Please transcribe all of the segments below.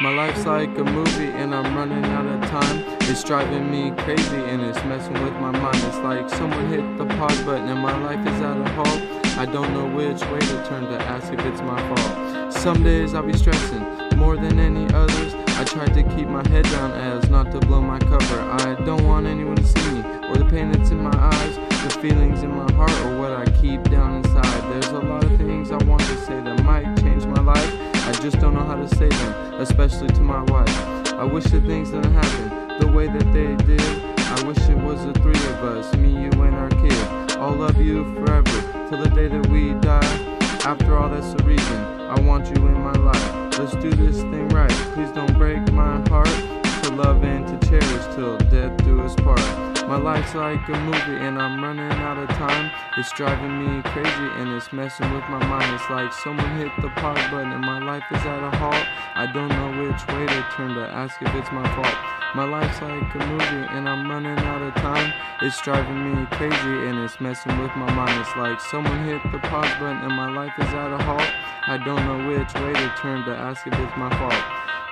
My life's like a movie and I'm running out of time. It's driving me crazy and it's messing with my mind. It's like someone hit the pause button and my life is at a halt. I don't know which way to turn to ask if it's my fault. Some days I'll be stressing more than any others. I try to keep my head down as not to blow my cover. I don't want anyone to see me or the pain that's in my eyes, the feelings in my heart or what I keep down inside. There's a lot of things I want to say that might change my life. I just don't know how to say them, especially to my wife. I wish that things didn't happen the way that they did. I wish it was the three of us, me, you, and our kid. I'll love you forever, till the day that we die. After all, that's the reason I want you in my life. Let's do this thing right, please don't break my heart. To love and to cherish till death do us part. My life's like a movie and I'm running out of time. It's driving me crazy and it's messing with my mind. It's like someone hit the pause button and my life is at a halt. I don't know which way to turn to ask if it's my fault. My life's like a movie and I'm running out of time. It's driving me crazy and it's messing with my mind. It's like someone hit the pause button and my life is at a halt. I don't know which way to turn to ask if it's my fault.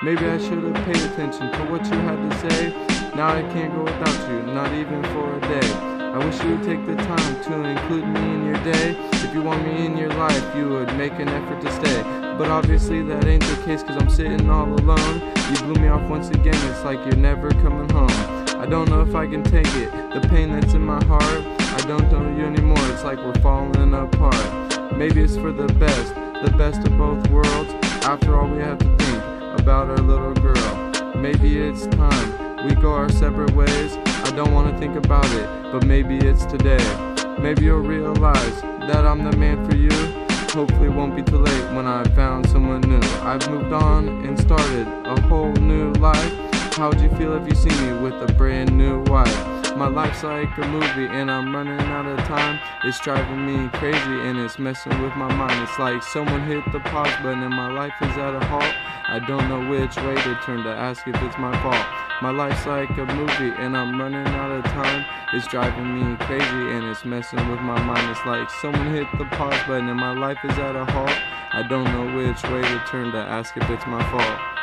Maybe I should have paid attention to what you had to say. Now I can't go without you, not even for a day. I wish you would take the time to include me in your day. If you want me in your life, you would make an effort to stay. But obviously that ain't the case, cause I'm sitting all alone. You blew me off once again, it's like you're never coming home. I don't know if I can take it, the pain that's in my heart. I don't know you anymore, it's like we're falling apart. Maybe it's for the best of both worlds. After all, we have to think about our little girl. Maybe it's time we go our separate ways. I don't want to think about it, but maybe it's today. Maybe you'll realize that I'm the man for you. Hopefully it won't be too late when I found someone new. I've moved on and started a whole new life. How would you feel if you see me with a brand new wife? My life's like a movie and I'm running out of time. It's driving me crazy and it's messing with my mind. It's like someone hit the pause button and my life is at a halt. I don't know which way to turn to ask if it's my fault. My life's like a movie and I'm running out of time. It's driving me crazy and it's messing with my mind. It's like someone hit the pause button and my life is at a halt. I don't know which way to turn to ask if it's my fault.